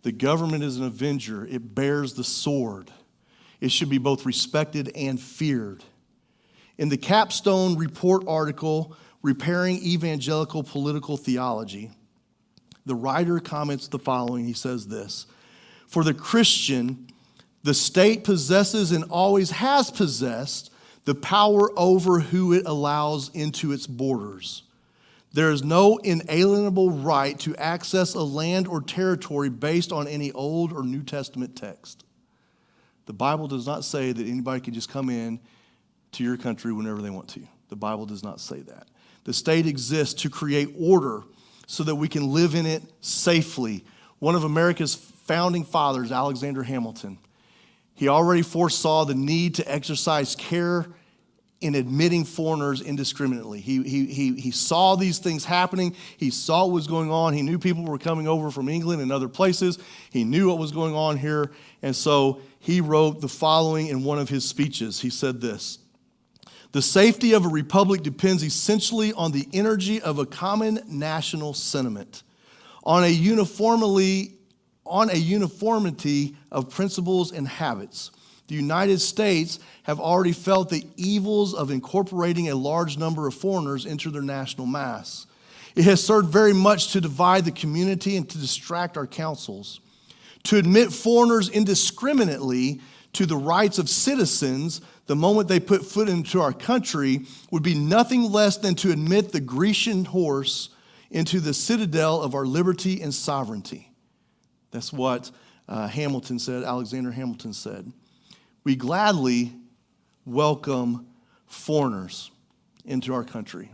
The government is an avenger. It bears the sword. It should be both respected and feared. In the Capstone Report article, Repairing Evangelical Political Theology, the writer comments the following. He says this: for the Christian, the state possesses and always has possessed the power over who it allows into its borders. There is no inalienable right to access a land or territory based on any Old or New Testament text. The Bible does not say that anybody can just come in to your country whenever they want to. The Bible does not say that. The state exists to create order so that we can live in it safely. One of America's founding fathers, Alexander Hamilton, he already foresaw the need to exercise care in admitting foreigners indiscriminately. He saw these things happening. He saw what was going on. He knew people were coming over from England and other places. He knew what was going on here. And so he wrote the following in one of his speeches. He said this: the safety of a republic depends essentially on the energy of a common national sentiment, on a uniformity of principles and habits. The United States have already felt the evils of incorporating a large number of foreigners into their national mass. It has served very much to divide the community and to distract our councils. To admit foreigners indiscriminately to the rights of citizens the moment they put foot into our country would be nothing less than to admit the Grecian horse into the citadel of our liberty and sovereignty. That's what Hamilton said, Alexander Hamilton said. We gladly welcome foreigners into our country,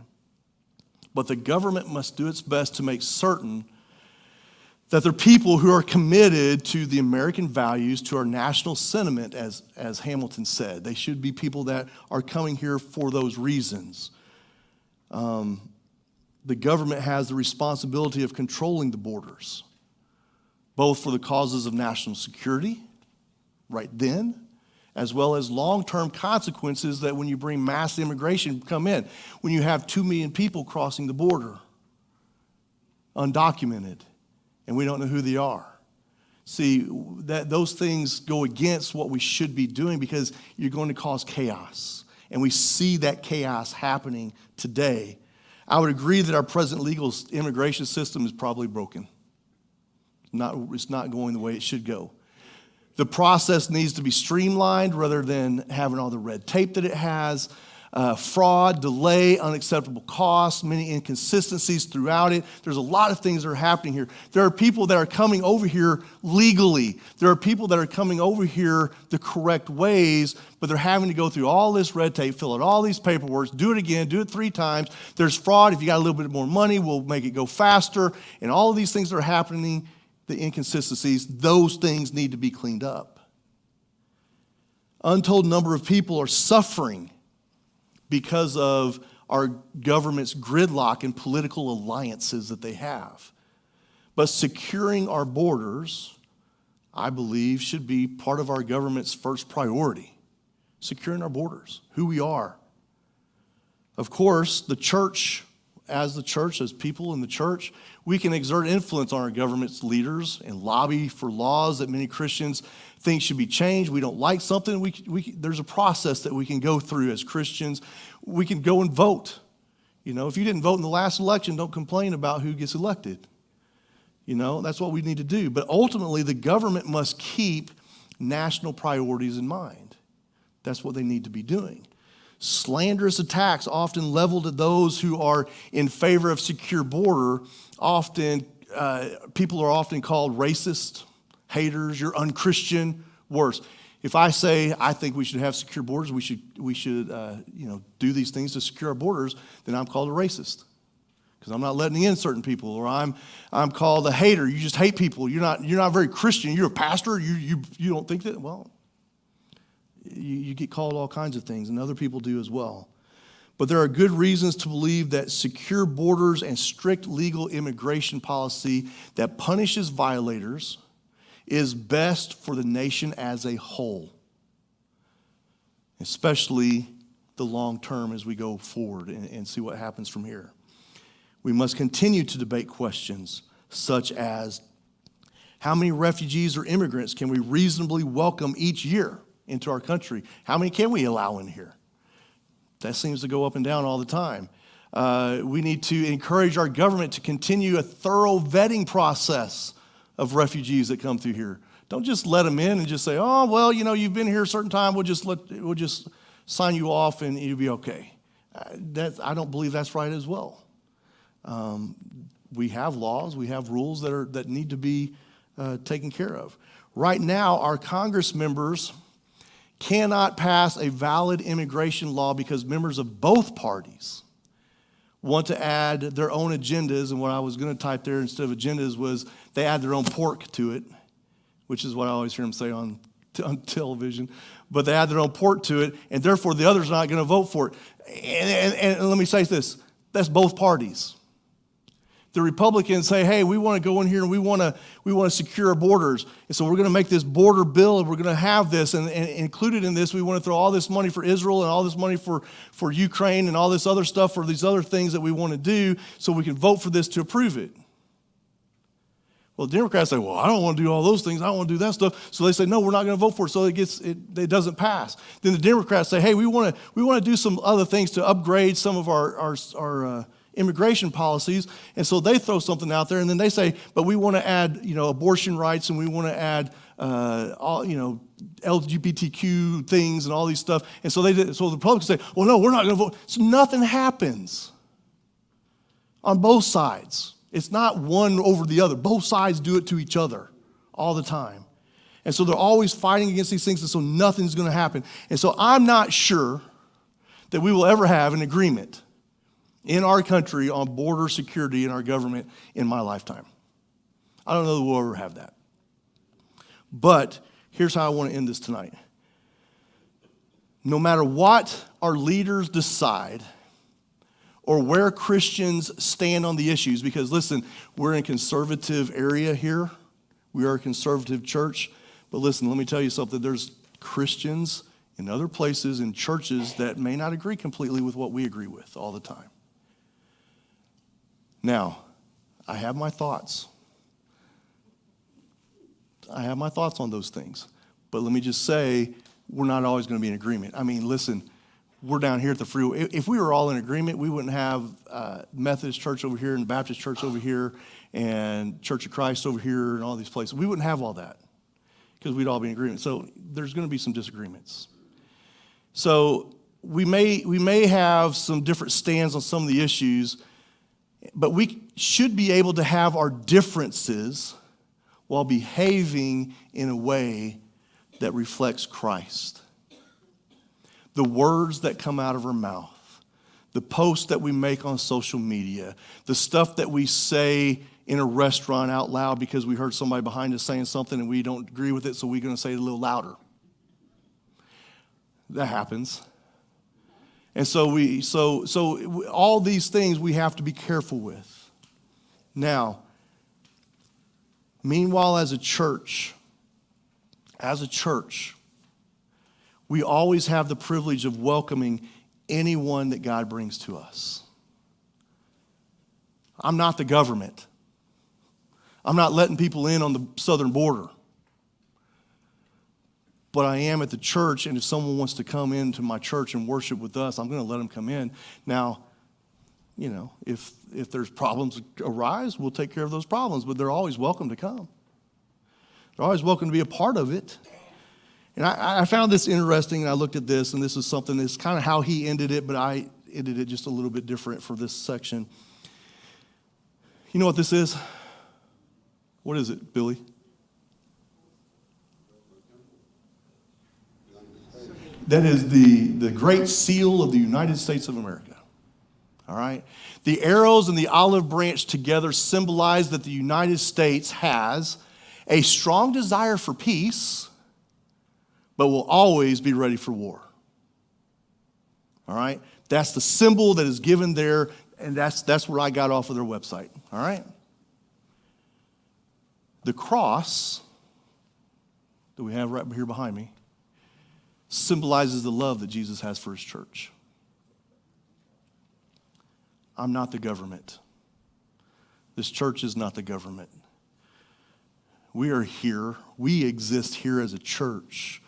but the government must do its best to make certain that they're people who are committed to the American values, to our national sentiment, as Hamilton said. They should be people that are coming here for those reasons. The government has the responsibility of controlling the borders, both for the causes of national security, right then, as well as long-term consequences that when you bring mass immigration come in, when you have 2 million people crossing the border, undocumented, and we don't know who they are. See, those things go against what we should be doing because you're going to cause chaos. And we see that chaos happening today. I would agree that our present legal immigration system is probably broken. It's not going the way it should go. The process needs to be streamlined rather than having all the red tape that it has. Fraud, delay, unacceptable costs, many inconsistencies throughout it. There's a lot of things that are happening here. There are people that are coming over here legally. There are people that are coming over here the correct ways, but they're having to go through all this red tape, fill out all these paperwork, do it again, do it 3 times. There's fraud. If you got a little bit more money, we'll make it go faster. And all of these things that are happening, the inconsistencies, those things need to be cleaned up. Untold number of people are suffering because of our government's gridlock and political alliances that they have. But securing our borders, I believe, should be part of our government's first priority. Securing our borders, who we are. Of course, the church, as people in the church, we can exert influence on our government's leaders and lobby for laws that many Christians think should be changed. We don't like something, there's a process that we can go through as Christians. We can go and vote. You know, if you didn't vote in the last election, don't complain about who gets elected. You know, that's what we need to do. But ultimately, the government must keep national priorities in mind. That's what they need to be doing. Slanderous attacks often leveled at those who are in favor of secure border, people are often called racist, haters, you're unchristian, worse. If I say I think we should have secure borders, we should do these things to secure our borders, then I'm called a racist because I'm not letting in certain people, or I'm called a hater. You just hate people. You're not very Christian. You're a pastor. You don't think that? Well, you get called all kinds of things, and other people do as well. But there are good reasons to believe that secure borders and strict legal immigration policy that punishes violators is best for the nation as a whole, especially the long term as we go forward and see what happens from here. We must continue to debate questions such as how many refugees or immigrants can we reasonably welcome each year into our country? How many can we allow in here? That seems to go up and down all the time. We need to encourage our government to continue a thorough vetting process of refugees that come through here. Don't just let them in and just say, oh, well, you've been here a certain time, we'll just sign you off and you'll be okay. I don't believe that's right as well. We have laws, we have rules that need to be taken care of. Right now, our Congress members cannot pass a valid immigration law because members of both parties want to add their own agendas, and what I was going to type there instead of agendas was they add their own pork to it, which is what I always hear them say on television, but they add their own pork to it, and therefore the other's not going to vote for it. And let me say this, that's both parties. The Republicans say, hey, we want to go in here and we want to secure our borders. And so we're going to make this border bill and we're going to have this. And included in this, we want to throw all this money for Israel and all this money for Ukraine and all this other stuff for these other things that we want to do so we can vote for this to approve it. Well, the Democrats say, well, I don't want to do all those things. I don't want to do that stuff. So they say, no, we're not going to vote for it. So it doesn't pass. Then the Democrats say, hey, we want to do some other things to upgrade some of our immigration policies, and so they throw something out there, and then they say, but we want to add, abortion rights, and we want to add, LGBTQ things and all these stuff, and so the Republicans say, well, no, we're not going to vote. So nothing happens on both sides. It's not one over the other. Both sides do it to each other all the time, and so they're always fighting against these things, and so nothing's going to happen. And so I'm not sure that we will ever have an agreement in our country on border security in our government in my lifetime. I don't know that we'll ever have that. But here's how I want to end this tonight. No matter what our leaders decide or where Christians stand on the issues, because listen, we're in a conservative area here. We are a conservative church. But listen, let me tell you something. There's Christians in other places, in churches, that may not agree completely with what we agree with all the time. Now, I have my thoughts. I have my thoughts on those things. But let me just say, we're not always going to be in agreement. I mean, listen, we're down here at the freeway. If we were all in agreement, we wouldn't have Methodist Church over here and Baptist Church over here and Church of Christ over here and all these places. We wouldn't have all that because we'd all be in agreement. So there's going to be some disagreements. So we may have some different stands on some of the issues, but we should be able to have our differences while behaving in a way that reflects Christ. The words that come out of our mouth, the posts that we make on social media, the stuff that we say in a restaurant out loud because we heard somebody behind us saying something and we don't agree with it, so we're going to say it a little louder. That happens. And so all these things we have to be careful with. Now, meanwhile, as a church, we always have the privilege of welcoming anyone that God brings to us. I'm not the government. I'm not letting people in on the southern border. But I am at the church, and if someone wants to come into my church and worship with us, I'm going to let them come in. Now, you know, if there's problems arise, we'll take care of those problems, but they're always welcome to come. They're always welcome to be a part of it. And I found this interesting, and I looked at this, and this is something that's kind of how he ended it, but I ended it just a little bit different for this section. You know what this is? What is it, Billy? That is the Great Seal of the United States of America. All right? The arrows and the olive branch together symbolize that the United States has a strong desire for peace, but will always be ready for war. All right? That's the symbol that is given there, and that's where I got off of their website. All right? The cross that we have right here behind me symbolizes the love that Jesus has for his church. I'm not the government. This church is not the government. We are here, we exist here as a church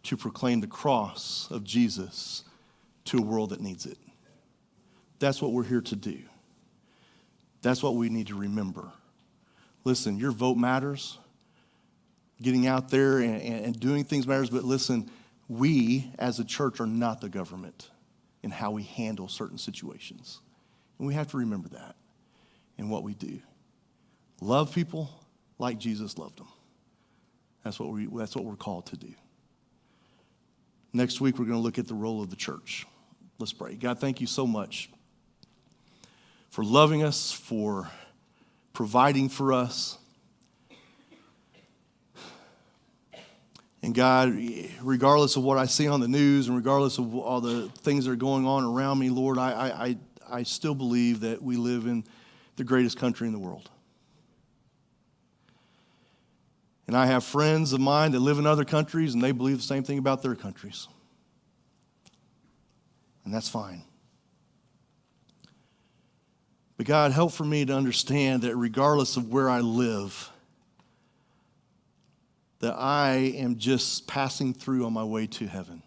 to proclaim the cross of Jesus to a world that needs it. That's what we're here to do. That's what we need to remember. Listen, your vote matters. Getting out there and doing things matters, but listen, we as a church are not the government in how we handle certain situations. And we have to remember that in what we do. Love people like Jesus loved them. That's what we're called to do. Next week, we're going to look at the role of the church. Let's pray. God, thank you so much for loving us, for providing for us. And God, regardless of what I see on the news and regardless of all the things that are going on around me, Lord, I still believe that we live in the greatest country in the world. And I have friends of mine that live in other countries, and they believe the same thing about their countries. And that's fine. But God, help for me to understand that regardless of where I live, that I am just passing through on my way to heaven.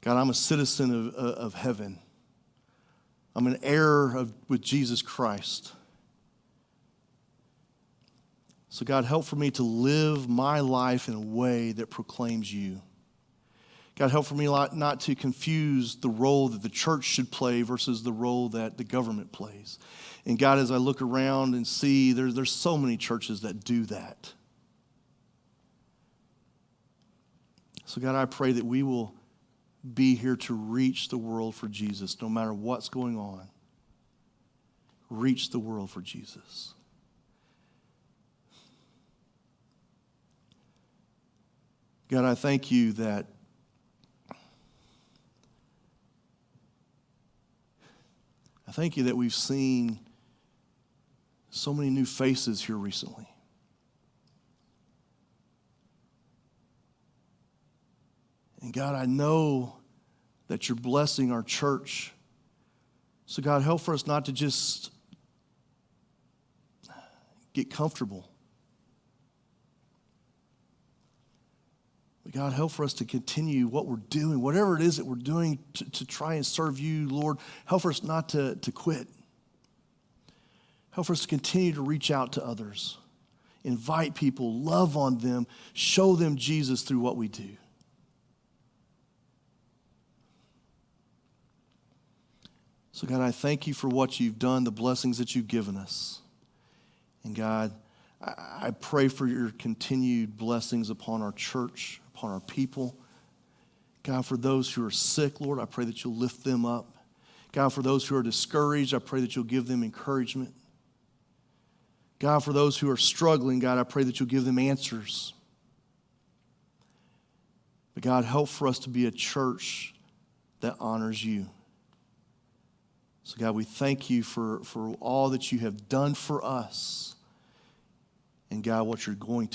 God, I'm a citizen of heaven. I'm an heir with Jesus Christ. So God, help for me to live my life in a way that proclaims you. God, help for me not to confuse the role that the church should play versus the role that the government plays. And God, as I look around and see, there's so many churches that do that. So God, I pray that we will be here to reach the world for Jesus, no matter what's going on. Reach the world for Jesus. God, I thank you that we've seen so many new faces here recently. And God, I know that you're blessing our church. So God, help for us not to just get comfortable. But God, help for us to continue what we're doing, whatever it is that we're doing to try and serve you, Lord. Help for us not to quit. Help for us to continue to reach out to others, invite people, love on them, show them Jesus through what we do. So God, I thank you for what you've done, the blessings that you've given us. And God, I pray for your continued blessings upon our church, upon our people. God, for those who are sick, Lord, I pray that you'll lift them up. God, for those who are discouraged, I pray that you'll give them encouragement. God, for those who are struggling, God, I pray that you'll give them answers. But God, help for us to be a church that honors you. So God, we thank you for all that you have done for us. And God, what you're going to